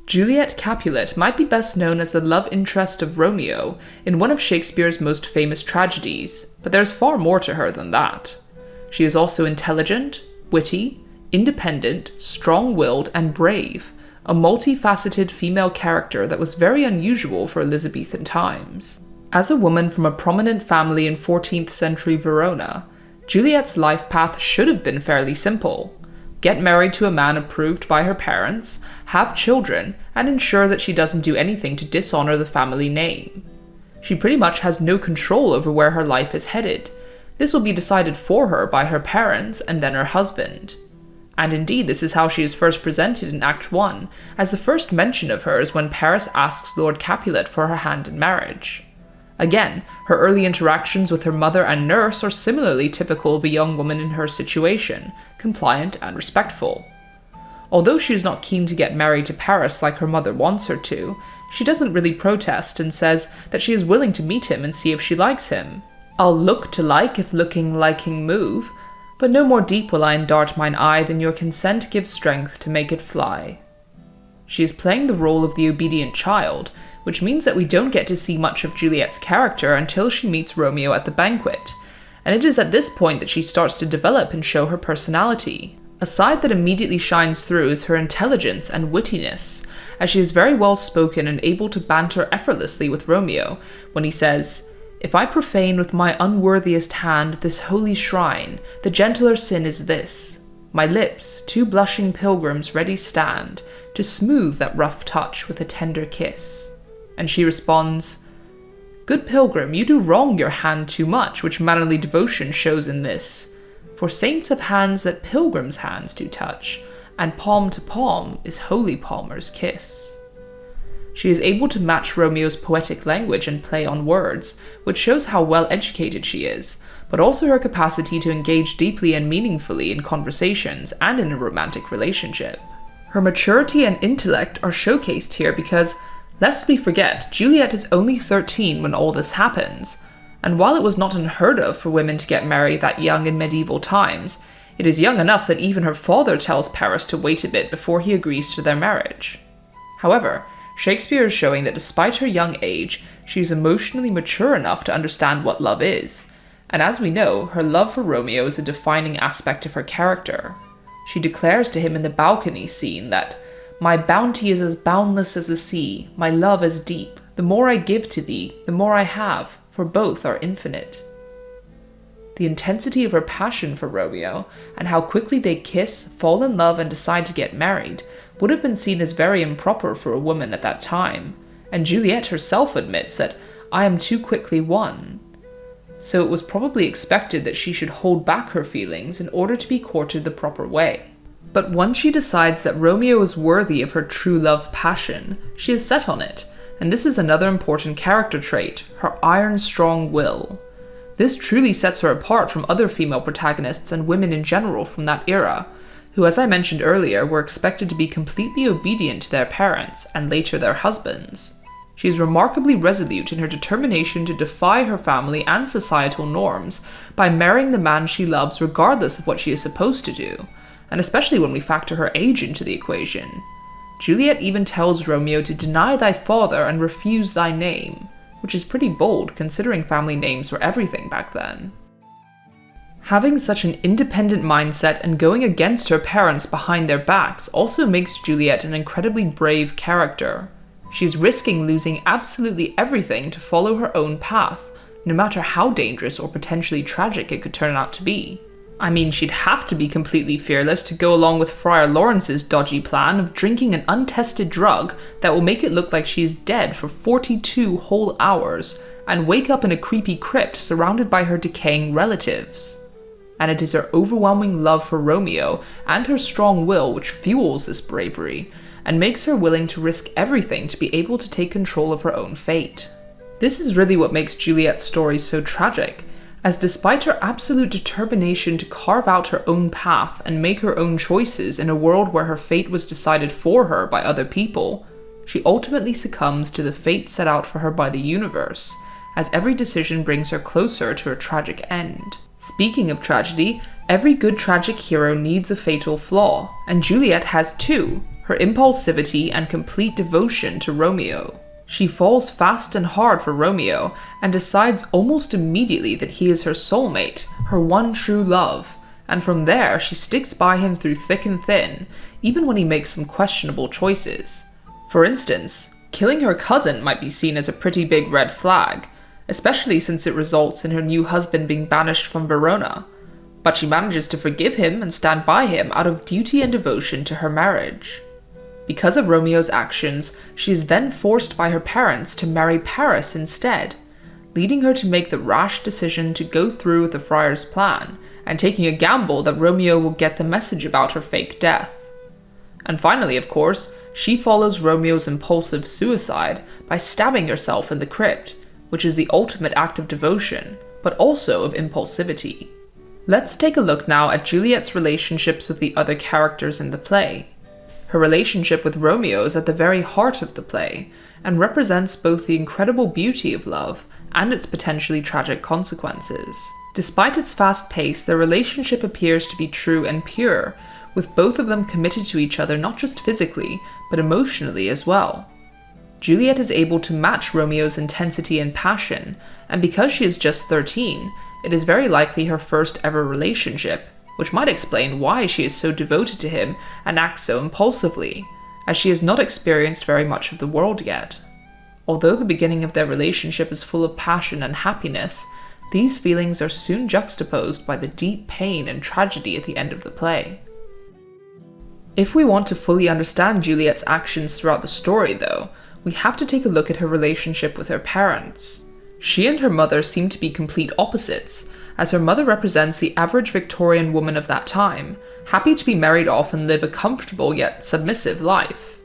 Juliet Capulet might be best known as the love interest of Romeo in one of Shakespeare's most famous tragedies, but there's far more to her than that. She is also intelligent, witty, independent, strong-willed, and brave, a multifaceted female character that was very unusual for Elizabethan times. As a woman from a prominent family in 14th century Verona, Juliet's life path should have been fairly simple. Get married to a man approved by her parents, have children, and ensure that she doesn't do anything to dishonor the family name. She pretty much has no control over where her life is headed. This will be decided for her by her parents and then her husband. And indeed, this is how she is first presented in Act 1, as the first mention of her is when Paris asks Lord Capulet for her hand in marriage. Again, her early interactions with her mother and nurse are similarly typical of a young woman in her situation, compliant and respectful. Although she is not keen to get married to Paris like her mother wants her to, she doesn't really protest and says that she is willing to meet him and see if she likes him. "I'll look to like if looking liking move, but no more deep will I endart mine eye than your consent gives strength to make it fly." She is playing the role of the obedient child, which means that we don't get to see much of Juliet's character until she meets Romeo at the banquet, and it is at this point that she starts to develop and show her personality. A side that immediately shines through is her intelligence and wittiness, as she is very well spoken and able to banter effortlessly with Romeo when he says, "If I profane with my unworthiest hand this holy shrine, the gentler sin is this. My lips, two blushing pilgrims ready stand, to smooth that rough touch with a tender kiss." And she responds, "Good pilgrim, you do wrong your hand too much, which mannerly devotion shows in this. For saints have hands that pilgrims' hands do touch, and palm to palm is holy palmer's kiss." She is able to match Romeo's poetic language and play on words, which shows how well educated she is, but also her capacity to engage deeply and meaningfully in conversations and in a romantic relationship. Her maturity and intellect are showcased here because, lest we forget, Juliet is only 13 when all this happens, and while it was not unheard of for women to get married that young in medieval times, it is young enough that even her father tells Paris to wait a bit before he agrees to their marriage. However, Shakespeare is showing that despite her young age, she is emotionally mature enough to understand what love is, and as we know, her love for Romeo is a defining aspect of her character. She declares to him in the balcony scene that, "My bounty is as boundless as the sea, my love as deep. The more I give to thee, the more I have, for both are infinite." The intensity of her passion for Romeo, and how quickly they kiss, fall in love, and decide to get married, would have been seen as very improper for a woman at that time, and Juliet herself admits that, "I am too quickly won." So it was probably expected that she should hold back her feelings in order to be courted the proper way. But once she decides that Romeo is worthy of her true love passion, she is set on it, and this is another important character trait, her iron strong will. This truly sets her apart from other female protagonists and women in general from that era, who, as I mentioned earlier, were expected to be completely obedient to their parents and later their husbands. She is remarkably resolute in her determination to defy her family and societal norms by marrying the man she loves regardless of what she is supposed to do, and especially when we factor her age into the equation. Juliet even tells Romeo to deny thy father and refuse thy name, which is pretty bold considering family names were everything back then. Having such an independent mindset and going against her parents behind their backs also makes Juliet an incredibly brave character. She's risking losing absolutely everything to follow her own path, no matter how dangerous or potentially tragic it could turn out to be. I mean, she'd have to be completely fearless to go along with Friar Lawrence's dodgy plan of drinking an untested drug that will make it look like she is dead for 42 whole hours, and wake up in a creepy crypt surrounded by her decaying relatives. And it is her overwhelming love for Romeo and her strong will which fuels this bravery, and makes her willing to risk everything to be able to take control of her own fate. This is really what makes Juliet's story so tragic, as despite her absolute determination to carve out her own path and make her own choices in a world where her fate was decided for her by other people, she ultimately succumbs to the fate set out for her by the universe, as every decision brings her closer to her tragic end. Speaking of tragedy, every good tragic hero needs a fatal flaw, and Juliet has two, her impulsivity and complete devotion to Romeo. She falls fast and hard for Romeo and decides almost immediately that he is her soulmate, her one true love, and from there she sticks by him through thick and thin, even when he makes some questionable choices. For instance, killing her cousin might be seen as a pretty big red flag, especially since it results in her new husband being banished from Verona. But she manages to forgive him and stand by him out of duty and devotion to her marriage. Because of Romeo's actions, she is then forced by her parents to marry Paris instead, leading her to make the rash decision to go through with the friar's plan, and taking a gamble that Romeo will get the message about her fake death. And finally, of course, she follows Romeo's impulsive suicide by stabbing herself in the crypt, which is the ultimate act of devotion, but also of impulsivity. Let's take a look now at Juliet's relationships with the other characters in the play. Her relationship with Romeo is at the very heart of the play, and represents both the incredible beauty of love and its potentially tragic consequences. Despite its fast pace, their relationship appears to be true and pure, with both of them committed to each other not just physically, but emotionally as well. Juliet is able to match Romeo's intensity and passion, and because she is just 13, it is very likely her first ever relationship, which might explain why she is so devoted to him and acts so impulsively, as she has not experienced very much of the world yet. Although the beginning of their relationship is full of passion and happiness, these feelings are soon juxtaposed by the deep pain and tragedy at the end of the play. If we want to fully understand Juliet's actions throughout the story, though, we have to take a look at her relationship with her parents. She and her mother seem to be complete opposites, as her mother represents the average Victorian woman of that time, happy to be married off and live a comfortable yet submissive life.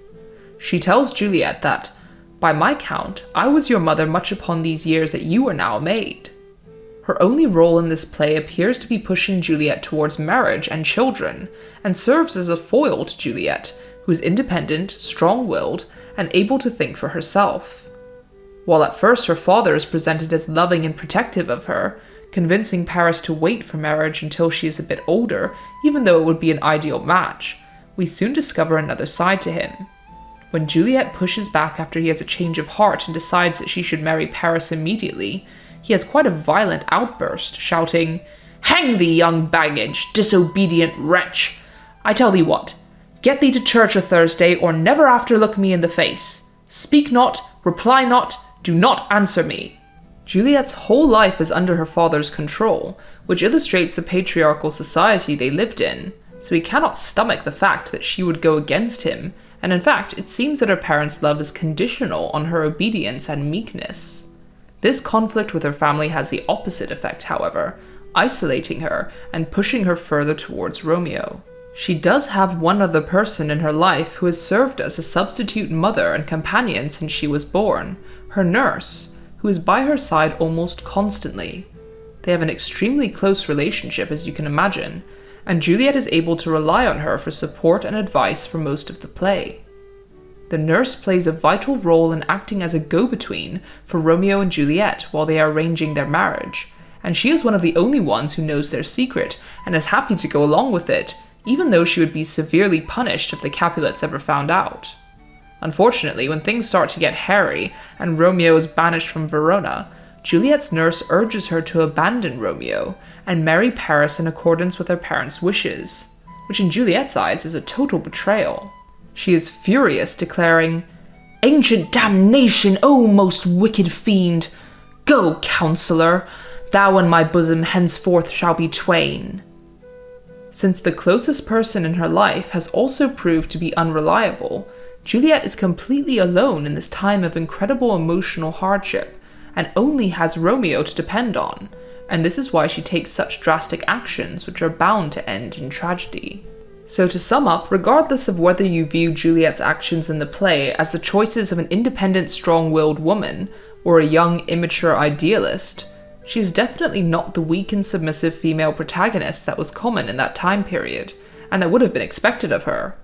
She tells Juliet that, "By my count, I was your mother much upon these years that you are now a maid." Her only role in this play appears to be pushing Juliet towards marriage and children, and serves as a foil to Juliet, who is independent, strong-willed, and able to think for herself. While at first her father is presented as loving and protective of her, convincing Paris to wait for marriage until she is a bit older, even though it would be an ideal match, we soon discover another side to him. When Juliet pushes back after he has a change of heart and decides that she should marry Paris immediately, he has quite a violent outburst, shouting, "Hang thee, young baggage, disobedient wretch! I tell thee what, get thee to church o' Thursday, or never after look me in the face. Speak not, reply not, do not answer me." Juliet's whole life is under her father's control, which illustrates the patriarchal society they lived in, so he cannot stomach the fact that she would go against him, and in fact, it seems that her parents' love is conditional on her obedience and meekness. This conflict with her family has the opposite effect, however, isolating her and pushing her further towards Romeo. She does have one other person in her life who has served as a substitute mother and companion since she was born, her nurse, who is by her side almost constantly. They have an extremely close relationship, as you can imagine, and Juliet is able to rely on her for support and advice for most of the play. The nurse plays a vital role in acting as a go-between for Romeo and Juliet while they are arranging their marriage, and she is one of the only ones who knows their secret and is happy to go along with it, even though she would be severely punished if the Capulets ever found out. Unfortunately, when things start to get hairy and Romeo is banished from Verona, Juliet's nurse urges her to abandon Romeo and marry Paris in accordance with her parents' wishes, which in Juliet's eyes is a total betrayal. She is furious, declaring, "Ancient damnation, O most wicked fiend! Go, counsellor, thou and my bosom henceforth shall be twain." Since the closest person in her life has also proved to be unreliable, Juliet is completely alone in this time of incredible emotional hardship, and only has Romeo to depend on, and this is why she takes such drastic actions which are bound to end in tragedy. So to sum up, regardless of whether you view Juliet's actions in the play as the choices of an independent, strong-willed woman, or a young, immature idealist, she is definitely not the weak and submissive female protagonist that was common in that time period, and that would have been expected of her.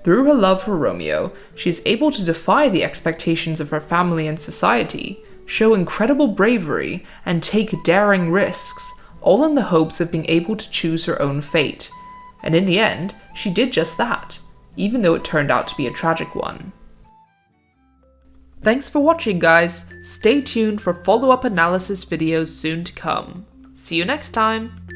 Through her love for Romeo, she is able to defy the expectations of her family and society, show incredible bravery, and take daring risks, all in the hopes of being able to choose her own fate. And in the end, she did just that, even though it turned out to be a tragic one. Thanks for watching, guys! Stay tuned for follow-up analysis videos soon to come. See you next time!